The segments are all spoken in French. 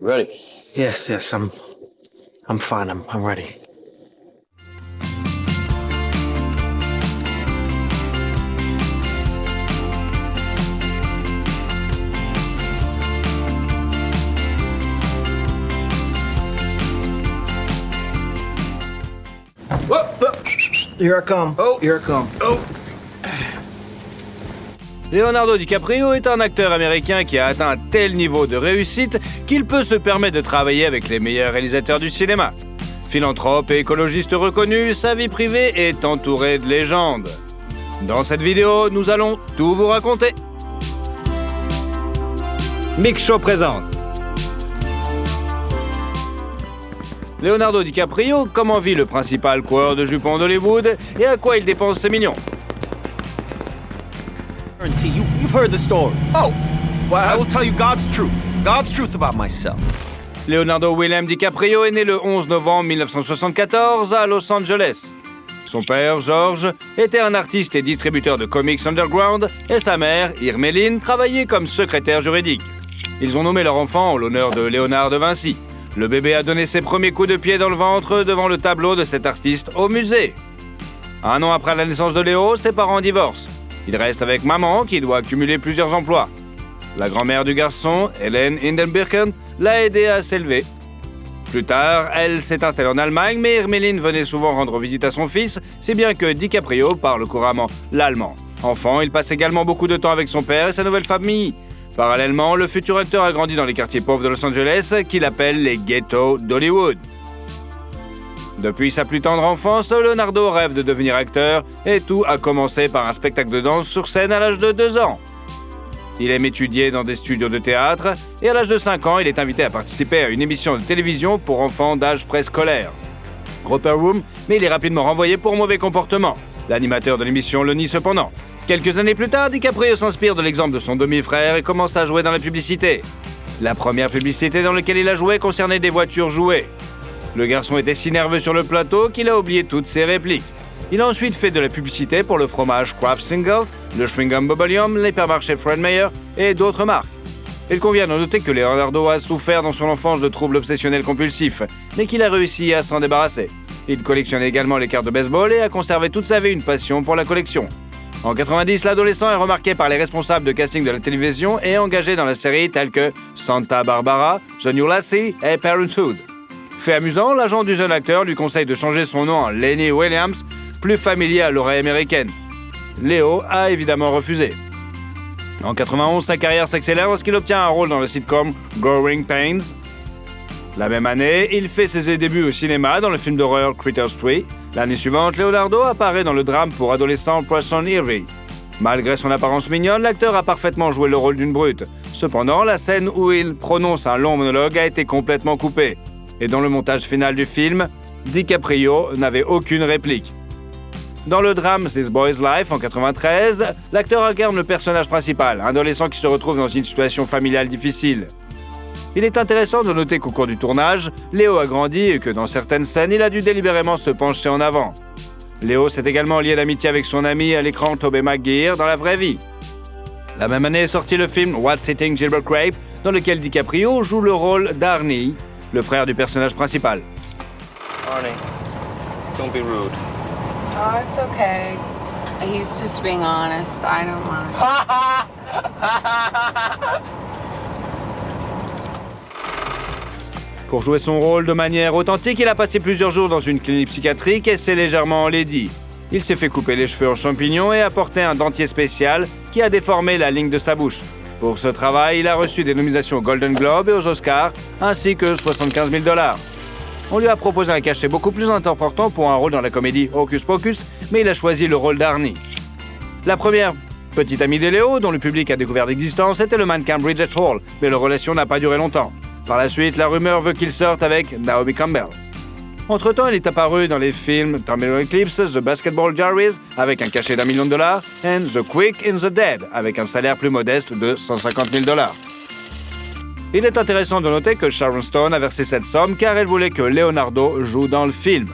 Ready? Yes, I'm fine. I'm ready. Here I come. Oh. Here I come. Oh! Leonardo DiCaprio est un acteur américain qui a atteint un tel niveau de réussite qu'il peut se permettre de travailler avec les meilleurs réalisateurs du cinéma. Philanthrope et écologiste reconnu, sa vie privée est entourée de légendes. Dans cette vidéo, nous allons tout vous raconter. Big Show présente. Leonardo DiCaprio, comment vit le principal coureur de jupons d'Hollywood et à quoi il dépense ses millions? You've heard the story. Oh, well, I will tell you God's truth about myself. Leonardo William DiCaprio est né le 11 novembre 1974 à Los Angeles. Son père, George, était un artiste et distributeur de comics underground et sa mère, Irmeline, travaillait comme secrétaire juridique. Ils ont nommé leur enfant en l'honneur de Léonard de Vinci. Le bébé a donné ses premiers coups de pied dans le ventre devant le tableau de cet artiste au musée. Un an après la naissance de Léo, ses parents divorcent. Il reste avec maman qui doit accumuler plusieurs emplois. La grand-mère du garçon, Helen Hindenbirken, l'a aidé à s'élever. Plus tard, elle s'est installée en Allemagne, mais Irmeline venait souvent rendre visite à son fils, si bien que DiCaprio parle couramment l'allemand. Enfant, il passe également beaucoup de temps avec son père et sa nouvelle famille. Parallèlement, le futur acteur a grandi dans les quartiers pauvres de Los Angeles, qu'il appelle les ghettos d'Hollywood. Depuis sa plus tendre enfance, Leonardo rêve de devenir acteur et tout a commencé par un spectacle de danse sur scène à l'âge de 2 ans. Il aime étudier dans des studios de théâtre et à l'âge de 5 ans, il est invité à participer à une émission de télévision pour enfants d'âge préscolaire. Roper Room, mais il est rapidement renvoyé pour mauvais comportement. L'animateur de l'émission le nie cependant. Quelques années plus tard, DiCaprio s'inspire de l'exemple de son demi-frère et commence à jouer dans la publicité. La première publicité dans laquelle il a joué concernait des voitures jouées. Le garçon était si nerveux sur le plateau qu'il a oublié toutes ses répliques. Il a ensuite fait de la publicité pour le fromage Kraft Singles, le chewing-gum Bubblegum, l'hypermarché Fred Meyer et d'autres marques. Il convient de noter que Leonardo a souffert dans son enfance de troubles obsessionnels compulsifs, mais qu'il a réussi à s'en débarrasser. Il collectionnait également les cartes de baseball et a conservé toute sa vie une passion pour la collection. En 90, l'adolescent est remarqué par les responsables de casting de la télévision et engagé dans la série telles que Santa Barbara, The New Lassie et Parenthood. Fait amusant, l'agent du jeune acteur lui conseille de changer son nom en Lenny Williams, plus familier à l'oreille américaine. Léo a évidemment refusé. En 91, sa carrière s'accélère lorsqu'il obtient un rôle dans le sitcom Growing Pains. La même année, il fait ses débuts au cinéma dans le film d'horreur Critters 3. L'année suivante, Leonardo apparaît dans le drame pour adolescents Poison Ivy. Malgré son apparence mignonne, l'acteur a parfaitement joué le rôle d'une brute. Cependant, la scène où il prononce un long monologue a été complètement coupée. Et dans le montage final du film, DiCaprio n'avait aucune réplique. Dans le drame This Boy's Life en 93, l'acteur incarne le personnage principal, un adolescent qui se retrouve dans une situation familiale difficile. Il est intéressant de noter qu'au cours du tournage, Léo a grandi et que dans certaines scènes, il a dû délibérément se pencher en avant. Léo s'est également lié d'amitié avec son ami à l'écran Tobey Maguire dans la vraie vie. La même année est sorti le film What's Eating Gilbert Grape, dans lequel DiCaprio joue le rôle d'Arnie, le frère du personnage principal. Arnie, don't be rude. Oh, it's okay. He's just being honest. I don't mind. Pour jouer son rôle de manière authentique, il a passé plusieurs jours dans une clinique psychiatrique et s'est légèrement enlaidi. Il s'est fait couper les cheveux en champignons et a porté un dentier spécial qui a déformé la ligne de sa bouche. Pour ce travail, il a reçu des nominations aux Golden Globe et aux Oscars, ainsi que 75 000 $. On lui a proposé un cachet beaucoup plus important pour un rôle dans la comédie Hocus Pocus, mais il a choisi le rôle d'Arnie. La première petite amie de Léo, dont le public a découvert l'existence, était le mannequin Bridget Hall, mais leur relation n'a pas duré longtemps. Par la suite, la rumeur veut qu'il sorte avec Naomi Campbell. Entre-temps, il est apparu dans les films Terminal Eclipse, The Basketball Diaries avec un cachet d'1 million de $, and The Quick and the Dead avec un salaire plus modeste de 150 000 $. Il est intéressant de noter que Sharon Stone a versé cette somme car elle voulait que Leonardo joue dans le film.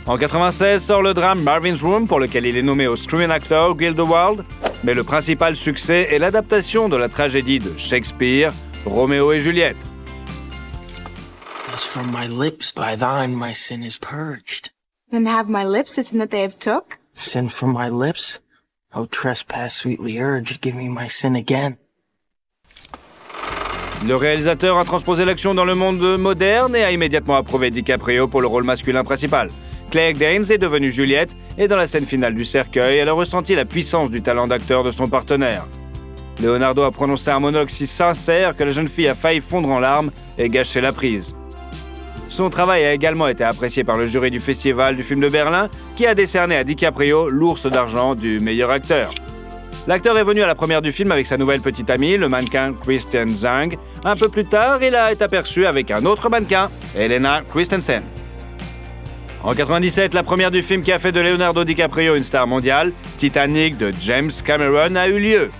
En 1996 sort le drame Marvin's Room pour lequel il est nommé au Screen Actor Guild Award, mais le principal succès est l'adaptation de la tragédie de Shakespeare, Roméo et Juliette. from my lips, by thine my sin is purged. Then have my lips, isn't that they have took? Sin from my lips? O trespass sweetly urged, give me my sin again. Le réalisateur a transposé l'action dans le monde moderne et a immédiatement approuvé DiCaprio pour le rôle masculin principal. Claire Danes est devenue Juliette et dans la scène finale du cercueil, elle a ressenti la puissance du talent d'acteur de son partenaire. Leonardo a prononcé un monologue si sincère que la jeune fille a failli fondre en larmes et gâcher la prise. Son travail a également été apprécié par le jury du Festival du film de Berlin qui a décerné à DiCaprio l'Ours d'argent du meilleur acteur. L'acteur est venu à la première du film avec sa nouvelle petite amie, le mannequin Kristen Zhang. Un peu plus tard, il a été aperçu avec un autre mannequin, Helena Christensen. En 1997, la première du film qui a fait de Leonardo DiCaprio une star mondiale, Titanic de James Cameron, a eu lieu.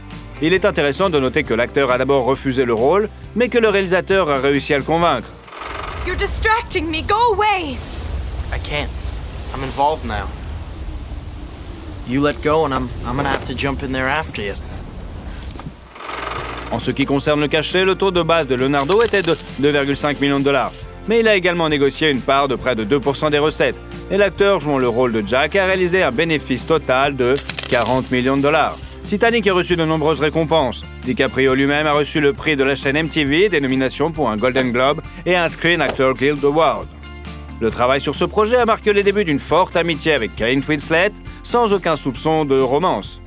Il est intéressant de noter que l'acteur a d'abord refusé le rôle, mais que le réalisateur a réussi à le convaincre. You're distracting me. Go away. I can't. I'm involved now. You let go and I'm gonna have to jump in there after you. En ce qui concerne le cachet, le taux de base de Leonardo était de 2,5 millions de dollars. Mais il a également négocié une part de près de 2% des recettes. Et l'acteur jouant le rôle de Jack a réalisé un bénéfice total de 40 millions de dollars. Titanic a reçu de nombreuses récompenses. DiCaprio lui-même a reçu le prix de la chaîne MTV, des nominations pour un Golden Globe et un Screen Actor Guild Award. Le travail sur ce projet a marqué les débuts d'une forte amitié avec Kate Winslet, sans aucun soupçon de romance.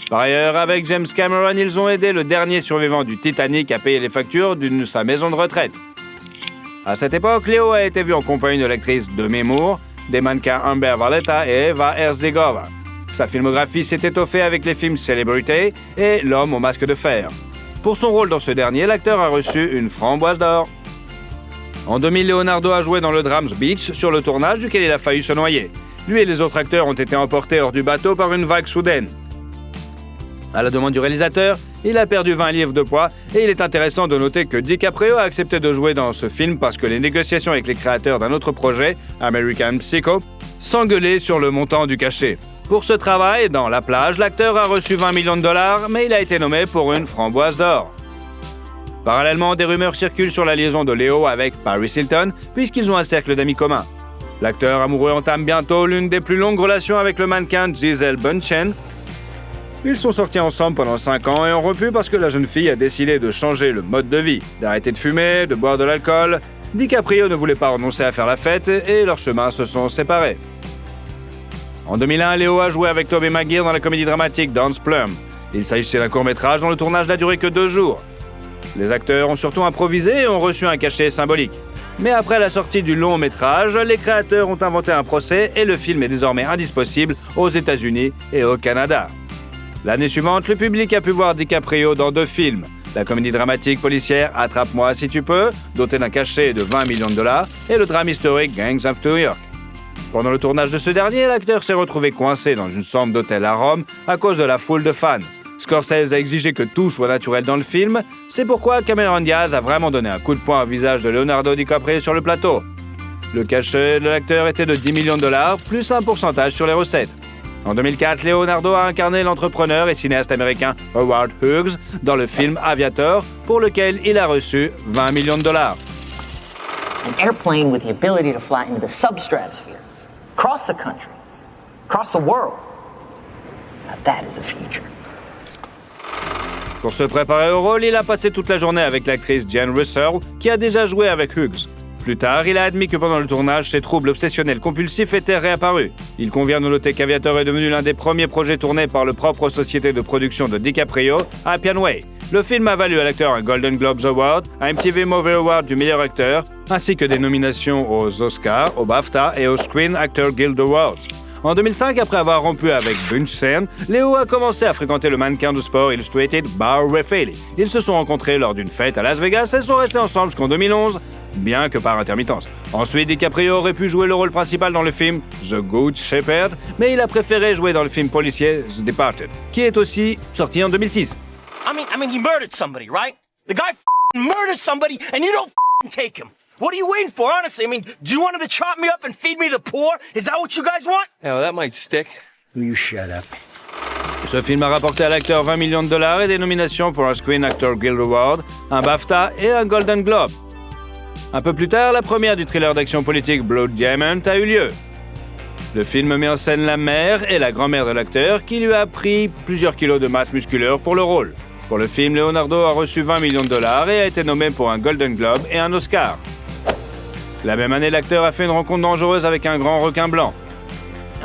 Par ailleurs, avec James Cameron, ils ont aidé le dernier survivant du Titanic à payer les factures de sa maison de retraite. À cette époque, Leo a été vu en compagnie de l'actrice Demi Moore, des mannequins Amber Valletta et Eva Herzigova. Sa filmographie s'est étoffée avec les films Celebrity et L'homme au masque de fer. Pour son rôle dans ce dernier, l'acteur a reçu une framboise d'or. En 2000, Leonardo a joué dans le drame Beach, sur le tournage duquel il a failli se noyer. Lui et les autres acteurs ont été emportés hors du bateau par une vague soudaine. À la demande du réalisateur, il a perdu 20 livres de poids et il est intéressant de noter que DiCaprio a accepté de jouer dans ce film parce que les négociations avec les créateurs d'un autre projet, American Psycho, s'engueulaient sur le montant du cachet. Pour ce travail, dans La plage, l'acteur a reçu 20 millions de dollars, mais il a été nommé pour une framboise d'or. Parallèlement, des rumeurs circulent sur la liaison de Leo avec Paris Hilton, puisqu'ils ont un cercle d'amis communs. L'acteur amoureux entame bientôt l'une des plus longues relations avec le mannequin Gisele Bündchen. Ils sont sortis ensemble pendant 5 ans et ont rompu parce que la jeune fille a décidé de changer le mode de vie, d'arrêter de fumer, de boire de l'alcool. DiCaprio ne voulait pas renoncer à faire la fête et leurs chemins se sont séparés. En 2001, Leo a joué avec Tobey Maguire dans la comédie dramatique Dance Plum. Il s'agissait d'un court-métrage dont le tournage n'a duré que 2 jours. Les acteurs ont surtout improvisé et ont reçu un cachet symbolique. Mais après la sortie du long-métrage, les créateurs ont inventé un procès et le film est désormais indisponible aux États-Unis et au Canada. L'année suivante, le public a pu voir DiCaprio dans 2 films. La comédie dramatique policière Attrape-moi si tu peux, dotée d'un cachet de 20 millions de dollars, et le drame historique Gangs of New York. Pendant le tournage de ce dernier, l'acteur s'est retrouvé coincé dans une chambre d'hôtel à Rome à cause de la foule de fans. Scorsese a exigé que tout soit naturel dans le film, c'est pourquoi Cameron Diaz a vraiment donné un coup de poing au visage de Leonardo DiCaprio sur le plateau. Le cachet de l'acteur était de 10 millions de dollars, plus un pourcentage sur les recettes. En 2004, Leonardo a incarné l'entrepreneur et cinéaste américain Howard Hughes dans le film Aviator, pour lequel il a reçu 20 millions de dollars. An airplane with the ability to fly into the substratosphere, across the country, across the world. Now that is a future. Pour se préparer au rôle, il a passé toute la journée avec l'actrice Jane Russell, qui a déjà joué avec Hughes. Plus tard, il a admis que pendant le tournage, ses troubles obsessionnels compulsifs étaient réapparus. Il convient de noter qu'Aviator est devenu l'un des premiers projets tournés par la propre société de production de DiCaprio, Appian Way. Le film a valu à l'acteur un Golden Globes Award, un MTV Movie Award du meilleur acteur, ainsi que des nominations aux Oscars, au BAFTA et au Screen Actor Guild Awards. En 2005, après avoir rompu avec Bündchen, Leo a commencé à fréquenter le mannequin de sport Illustrated Bar Raffaele. Ils se sont rencontrés lors d'une fête à Las Vegas et sont restés ensemble jusqu'en 2011, bien que par intermittence. Ensuite, DiCaprio aurait pu jouer le rôle principal dans le film The Good Shepherd, mais il a préféré jouer dans le film policier The Departed, qui est aussi sorti en 2006. I mean, he murdered somebody, right? The guy murders somebody and you don't take him. What are you waiting for, honestly? I mean, do you want him to chop me up and feed me to the poor? Is that what you guys want? Yeah, well, that might stick. Will you shut up? Ce film a rapporté à l'acteur 20 millions de dollars et des nominations pour un Screen Actor Guild Award, un BAFTA et un Golden Globe. Un peu plus tard, la première du thriller d'action politique Blood Diamond a eu lieu. Le film met en scène la mère et la grand-mère de l'acteur qui lui a pris plusieurs kilos de masse musculaire pour le rôle. Pour le film, Leonardo a reçu 20 millions de dollars et a été nommé pour un Golden Globe et un Oscar. La même année, l'acteur a fait une rencontre dangereuse avec un grand requin blanc.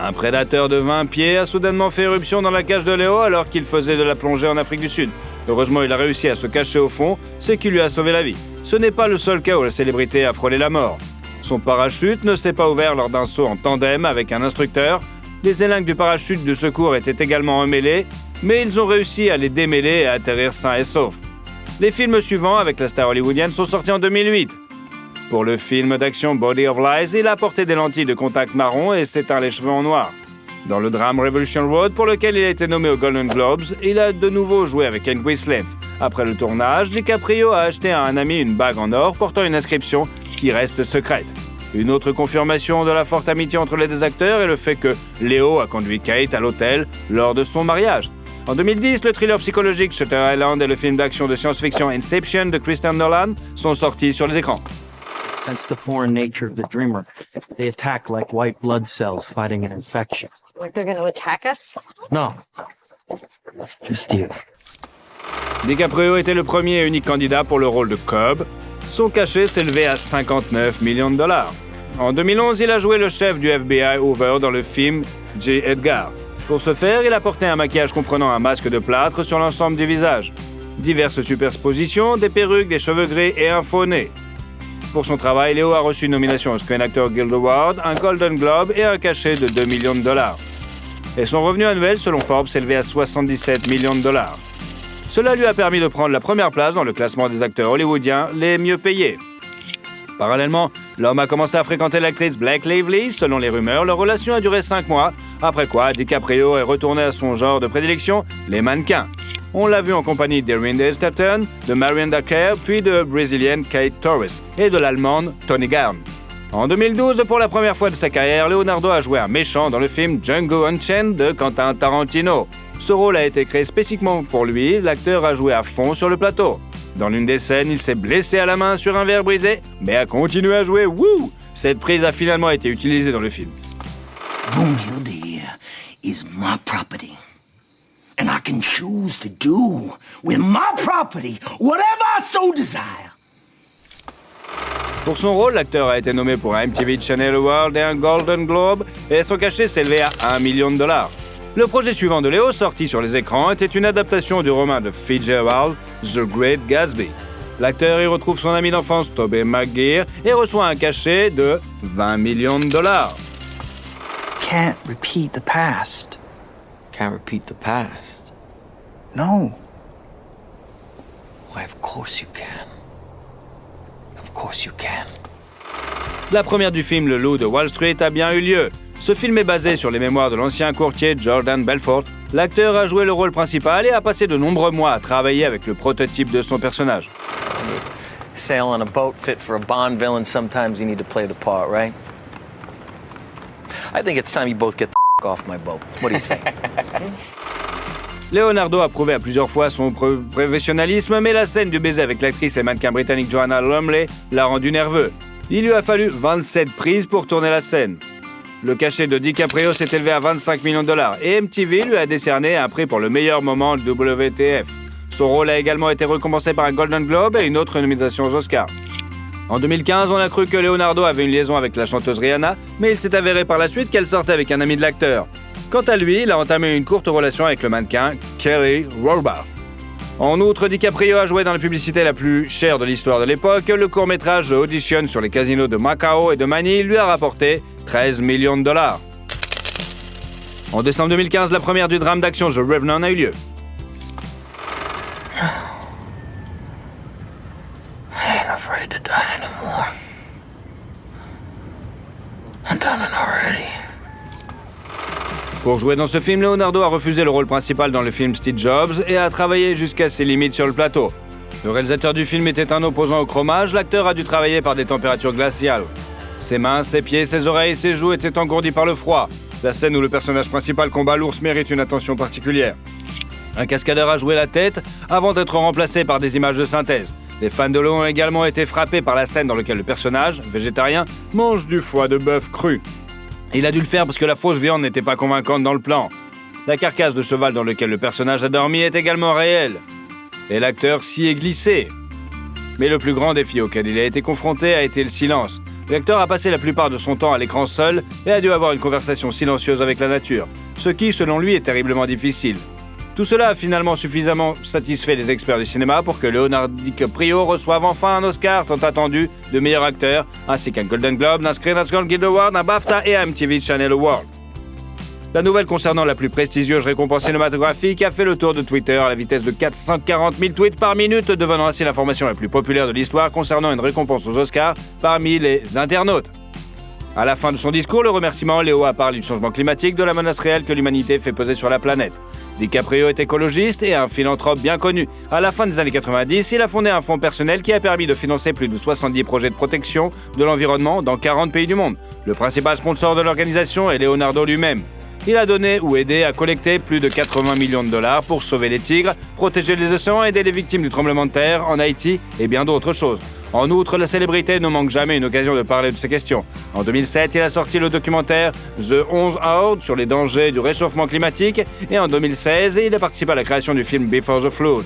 Un prédateur de 20 pieds a soudainement fait éruption dans la cage de Léo alors qu'il faisait de la plongée en Afrique du Sud. Heureusement, il a réussi à se cacher au fond, ce qui lui a sauvé la vie. Ce n'est pas le seul cas où la célébrité a frôlé la mort. Son parachute ne s'est pas ouvert lors d'un saut en tandem avec un instructeur. Les élingues du parachute de secours étaient également emmêlées, mais ils ont réussi à les démêler et à atterrir sains et saufs. Les films suivants avec la star hollywoodienne sont sortis en 2008. Pour le film d'action Body of Lies, il a porté des lentilles de contact marron et s'est teint les cheveux en noir. Dans le drame Revolution Road, pour lequel il a été nommé aux Golden Globes, il a de nouveau joué avec Kate Winslet. Après le tournage, DiCaprio a acheté à un ami une bague en or portant une inscription qui reste secrète. Une autre confirmation de la forte amitié entre les deux acteurs est le fait que Léo a conduit Kate à l'hôtel lors de son mariage. En 2010, le thriller psychologique Shutter Island et le film d'action de science-fiction Inception de Christopher Nolan sont sortis sur les écrans. That's the foreign nature of the dreamer. They attack like white blood cells fighting an infection. Like they're gonna attack us? No. Just you. DiCaprio était le premier et unique candidat pour le rôle de Cobb. Son cachet s'élevait à 59 millions de dollars. En 2011, il a joué le chef du FBI Hoover dans le film J. Edgar. Pour ce faire, il a porté un maquillage comprenant un masque de plâtre sur l'ensemble du visage. Diverses superpositions, des perruques, des cheveux gris et un faux nez. Pour son travail, Léo a reçu une nomination au Screen Actor Guild Award, un Golden Globe et un cachet de 2 millions de dollars. Et son revenu annuel, selon Forbes, s'élevait à 77 millions de dollars. Cela lui a permis de prendre la première place dans le classement des acteurs hollywoodiens les mieux payés. Parallèlement, l'homme a commencé à fréquenter l'actrice Blake Lively. Selon les rumeurs, leur relation a duré 5 mois, après quoi DiCaprio est retourné à son genre de prédilection, les mannequins. On l'a vu en compagnie d'Erinda Stepton, de Marianne Kerr, puis de brésilienne Kate Torres et de l'allemande Toni Garn. En 2012, pour la première fois de sa carrière, Leonardo a joué un méchant dans le film Django Unchained de Quentin Tarantino. Ce rôle a été créé spécifiquement pour lui, l'acteur a joué à fond sur le plateau. Dans l'une des scènes, il s'est blessé à la main sur un verre brisé, mais a continué à jouer. Wouh! Cette prise a finalement été utilisée dans le film. Broomhilde here is my property. And I can choose to do with my property whatever I so desire. Pour son rôle, l'acteur a été nommé pour un MTV Channel Award et un Golden Globe, et son cachet s'élevait à 1 million de dollars. Le projet suivant de Léo, sorti sur les écrans, était une adaptation du roman de Fitzgerald, The Great Gatsby. L'acteur y retrouve son ami d'enfance Tobey Maguire et reçoit un cachet de 20 millions de dollars. Can't repeat the past. Can't repeat the past. No. Why, of course you can. Of course you can. La première du film Le Loup de Wall Street a bien eu lieu. Ce film est basé sur les mémoires de l'ancien courtier Jordan Belfort. L'acteur a joué le rôle principal et a passé de nombreux mois à travailler avec le prototype de son personnage. Sail on a boat fit for a Bond villain, sometimes you need to play the part, right? I think it's time you both get the off my boat. What do you say? Leonardo a prouvé à plusieurs fois son professionnalisme, mais la scène du baiser avec l'actrice et mannequin britannique Joanna Lumley l'a rendu nerveux. Il lui a fallu 27 prises pour tourner la scène. Le cachet de DiCaprio s'est élevé à 25 millions de dollars et MTV lui a décerné un prix pour le meilleur moment de WTF. Son rôle a également été récompensé par un Golden Globe et une autre nomination aux Oscars. En 2015, on a cru que Leonardo avait une liaison avec la chanteuse Rihanna, mais il s'est avéré par la suite qu'elle sortait avec un ami de l'acteur. Quant à lui, il a entamé une courte relation avec le mannequin Kelly Rohrbach. En outre, DiCaprio a joué dans la publicité la plus chère de l'histoire de l'époque. Le court-métrage Audition sur les casinos de Macao et de Manille lui a rapporté 13 millions de dollars. En décembre 2015, la première du drame d'action The Revenant a eu lieu. I ain't afraid to die anymore. I'm done it already. Pour jouer dans ce film, Leonardo a refusé le rôle principal dans le film Steve Jobs et a travaillé jusqu'à ses limites sur le plateau. Le réalisateur du film était un opposant au chromage, l'acteur a dû travailler par des températures glaciales. Ses mains, ses pieds, ses oreilles, ses joues étaient engourdis par le froid. La scène où le personnage principal combat l'ours mérite une attention particulière. Un cascadeur a joué la tête avant d'être remplacé par des images de synthèse. Les fans de l'eau ont également été frappés par la scène dans laquelle le personnage, végétarien, mange du foie de bœuf cru. Il a dû le faire parce que la fausse viande n'était pas convaincante dans le plan. La carcasse de cheval dans laquelle le personnage a dormi est également réelle. Et l'acteur s'y est glissé. Mais le plus grand défi auquel il a été confronté a été le silence. L'acteur a passé la plupart de son temps à l'écran seul et a dû avoir une conversation silencieuse avec la nature, ce qui, selon lui, est terriblement difficile. Tout cela a finalement suffisamment satisfait les experts du cinéma pour que Leonardo DiCaprio reçoive enfin un Oscar tant attendu de meilleur acteur, ainsi qu'un Golden Globe, un Screen Actors Guild Award, un BAFTA et un MTV Channel Award. La nouvelle concernant la plus prestigieuse récompense cinématographique a fait le tour de Twitter à la vitesse de 440 000 tweets par minute, devenant ainsi l'information la plus populaire de l'histoire concernant une récompense aux Oscars parmi les internautes. À la fin de son discours, le remerciement, Léo a parlé du changement climatique, de la menace réelle que l'humanité fait peser sur la planète. DiCaprio est écologiste et un philanthrope bien connu. À la fin des années 90, il a fondé un fonds personnel qui a permis de financer plus de 70 projets de protection de l'environnement dans 40 pays du monde. Le principal sponsor de l'organisation est Leonardo lui-même. Il a donné ou aidé à collecter plus de 80 millions de dollars pour sauver les tigres, protéger les océans, aider les victimes du tremblement de terre en Haïti et bien d'autres choses. En outre, la célébrité ne manque jamais une occasion de parler de ces questions. En 2007, il a sorti le documentaire The 11 Hour sur les dangers du réchauffement climatique et en 2016, il a participé à la création du film Before the Flood.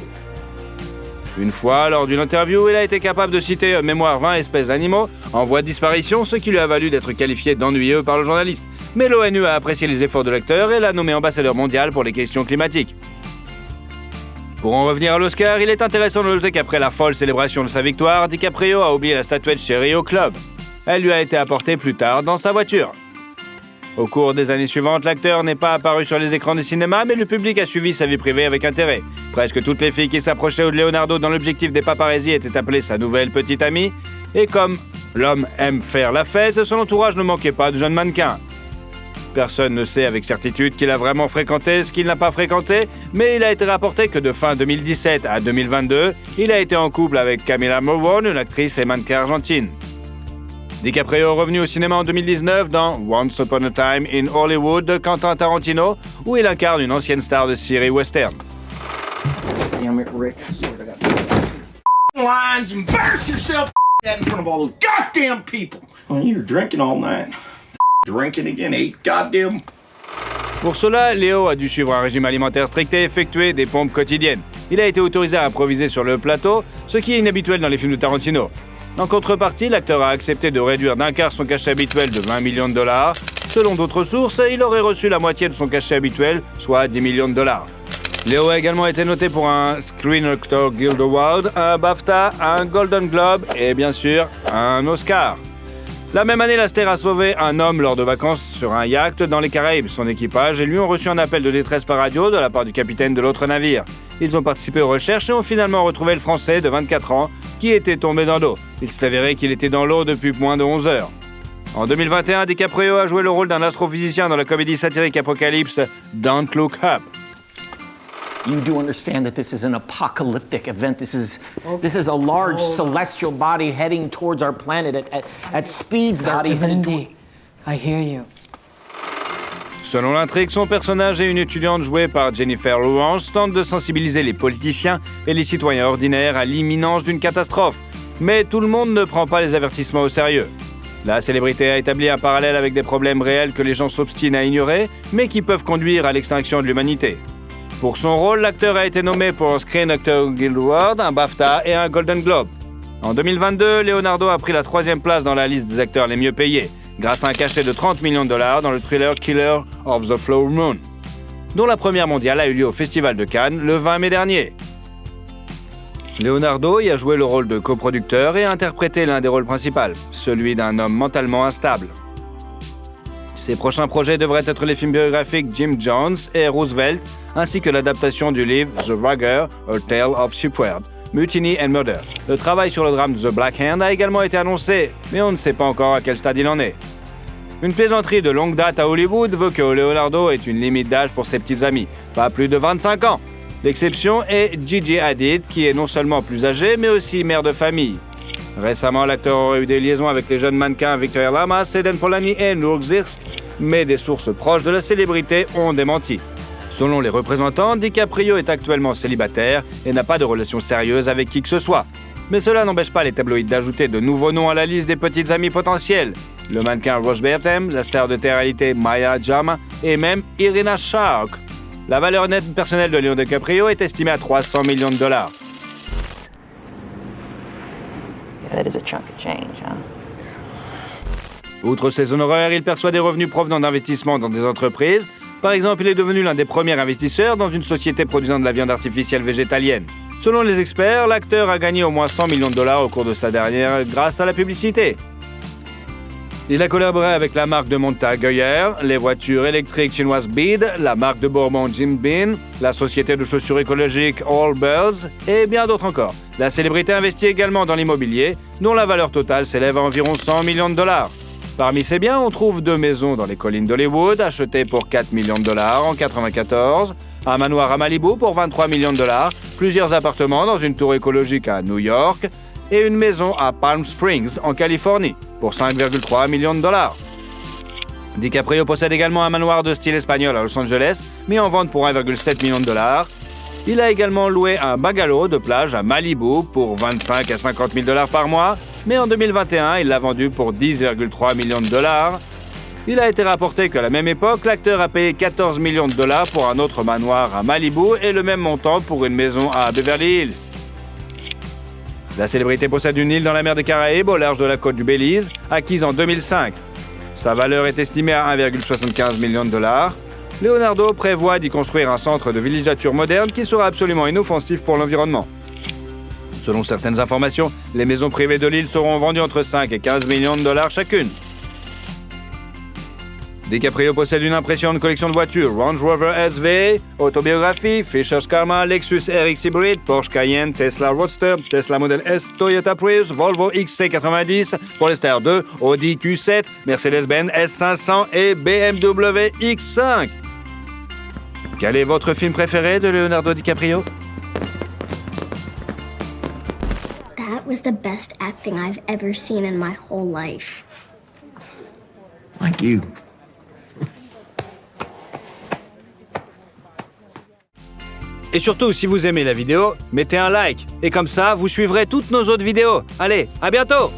Une fois, lors d'une interview, il a été capable de citer mémoire 20 espèces d'animaux en voie de disparition, ce qui lui a valu d'être qualifié d'ennuyeux par le journaliste. Mais l'ONU a apprécié les efforts de l'acteur et l'a nommé ambassadeur mondial pour les questions climatiques. Pour en revenir à l'Oscar, il est intéressant de noter qu'après la folle célébration de sa victoire, DiCaprio a oublié la statuette chérie au club. Elle lui a été apportée plus tard dans sa voiture. Au cours des années suivantes, l'acteur n'est pas apparu sur les écrans du cinéma, mais le public a suivi sa vie privée avec intérêt. Presque toutes les filles qui s'approchaient de Leonardo dans l'objectif des paparazzis étaient appelées sa nouvelle petite amie. Et comme l'homme aime faire la fête, son entourage ne manquait pas de jeunes mannequins. Personne ne sait avec certitude qu'il a vraiment fréquenté ce qu'il n'a pas fréquenté, mais il a été rapporté que de fin 2017 à 2022, il a été en couple avec Camila Morrone, une actrice et mannequin argentine. DiCaprio est revenu au cinéma en 2019 dans Once Upon a Time in Hollywood de Quentin Tarantino, où il incarne une ancienne star de série western. Damn it, Rick. I swear to God. Lines, embarrass yourself that in front of all those goddamn people. Oh, you're drinking all night. Drinking again, 8 goddamn. Pour cela, Léo a dû suivre un régime alimentaire strict et effectuer des pompes quotidiennes. Il a été autorisé à improviser sur le plateau, ce qui est inhabituel dans les films de Tarantino. En contrepartie, l'acteur a accepté de réduire d'un quart son cachet habituel de 20 millions de dollars. Selon d'autres sources, il aurait reçu la moitié de son cachet habituel, soit 10 millions de dollars. Léo a également été noté pour un Screen Actors Guild Award, un BAFTA, un Golden Globe et bien sûr un Oscar. La même année, la star a sauvé un homme lors de vacances sur un yacht dans les Caraïbes. Son équipage et lui ont reçu un appel de détresse par radio de la part du capitaine de l'autre navire. Ils ont participé aux recherches et ont finalement retrouvé le Français de 24 ans qui était tombé dans l'eau. Il s'est avéré qu'il était dans l'eau depuis moins de 11 heures. En 2021, DiCaprio a joué le rôle d'un astrophysicien dans la comédie satirique Apocalypse Don't Look Up. You do understand that this is an apocalyptic event. This is a large celestial body heading towards our planet at speeds that I hear you. Selon l'intrigue, son personnage et une étudiante jouée par Jennifer Lawrence tentent de sensibiliser les politiciens et les citoyens ordinaires à l'imminence d'une catastrophe. Mais tout le monde ne prend pas les avertissements au sérieux. La célébrité a établi un parallèle avec des problèmes réels que les gens s'obstinent à ignorer, mais qui peuvent conduire à l'extinction de l'humanité. Pour son rôle, l'acteur a été nommé pour un Screen Actors Guild Award, un BAFTA et un Golden Globe. En 2022, Leonardo a pris la 3e place dans la liste des acteurs les mieux payés, grâce à un cachet de 30 millions de dollars dans le thriller Killer of the Flower Moon, dont la première mondiale a eu lieu au Festival de Cannes le 20 mai dernier. Leonardo y a joué le rôle de coproducteur et a interprété l'un des rôles principaux, celui d'un homme mentalement instable. Ses prochains projets devraient être les films biographiques Jim Jones et Roosevelt, ainsi que l'adaptation du livre The Rugger, A Tale of Shipwreck, Mutiny and Murder. Le travail sur le drame The Black Hand a également été annoncé, mais on ne sait pas encore à quel stade il en est. Une plaisanterie de longue date à Hollywood veut que Leonardo ait une limite d'âge pour ses petites amies, pas plus de 25 ans. L'exception est Gigi Hadid, qui est non seulement plus âgée, mais aussi mère de famille. Récemment, l'acteur aurait eu des liaisons avec les jeunes mannequins Victoria Lamas, Eden Polanyi et Noor Zirsk, mais des sources proches de la célébrité ont démenti. Selon les représentants, DiCaprio est actuellement célibataire et n'a pas de relation sérieuse avec qui que ce soit. Mais cela n'empêche pas les tabloïds d'ajouter de nouveaux noms à la liste des petites amies potentielles. Le mannequin Rose Bertem, la star de télé-réalité Maya Jama et même Irina Shayk. La valeur nette personnelle de Leonardo DiCaprio est estimée à 300 millions de dollars. Yeah, that is a chunk of change, huh? Outre ses honoraires, il perçoit des revenus provenant d'investissements dans des entreprises. Par exemple, il est devenu l'un des premiers investisseurs dans une société produisant de la viande artificielle végétalienne. Selon les experts, l'acteur a gagné au moins 100 millions de dollars au cours de sa dernière grâce à la publicité. Il a collaboré avec la marque de montagne Goyer, les voitures électriques chinoises Bid, la marque de bourbon Jim Beam, la société de chaussures écologiques Allbirds et bien d'autres encore. La célébrité investit également dans l'immobilier, dont la valeur totale s'élève à environ 100 millions de dollars. Parmi ces biens, on trouve 2 maisons dans les collines d'Hollywood, achetées pour 4 millions de dollars en 1994, un manoir à Malibu pour 23 millions de dollars, plusieurs appartements dans une tour écologique à New York et une maison à Palm Springs, en Californie, pour 5,3 millions de dollars. DiCaprio possède également un manoir de style espagnol à Los Angeles, mis en vente pour 1,7 million de dollars. Il a également loué un bungalow de plage à Malibu pour 25 à 50 000 dollars par mois, mais en 2021, il l'a vendu pour 10,3 millions de dollars. Il a été rapporté qu'à la même époque, l'acteur a payé 14 millions de dollars pour un autre manoir à Malibu et le même montant pour une maison à Beverly Hills. La célébrité possède une île dans la mer des Caraïbes au large de la côte du Belize, acquise en 2005. Sa valeur est estimée à 1,75 million de dollars. Leonardo prévoit d'y construire un centre de villégiature moderne qui sera absolument inoffensif pour l'environnement. Selon certaines informations, les maisons privées de l'île seront vendues entre 5 et 15 millions de dollars chacune. DiCaprio possède une impressionnante collection de voitures, Range Rover SV, autobiographie, Fischer's Karma, Lexus RX Hybrid, Porsche Cayenne, Tesla Roadster, Tesla Model S, Toyota Prius, Volvo XC90, Polestar 2, Audi Q7, Mercedes-Benz S500 et BMW X5. Quel est votre film préféré de Leonardo DiCaprio? That was the best acting I've ever seen in my whole life. Thank you. Et surtout, si vous aimez la vidéo, mettez un like. Et comme ça, vous suivrez toutes nos autres vidéos. Allez, à bientôt!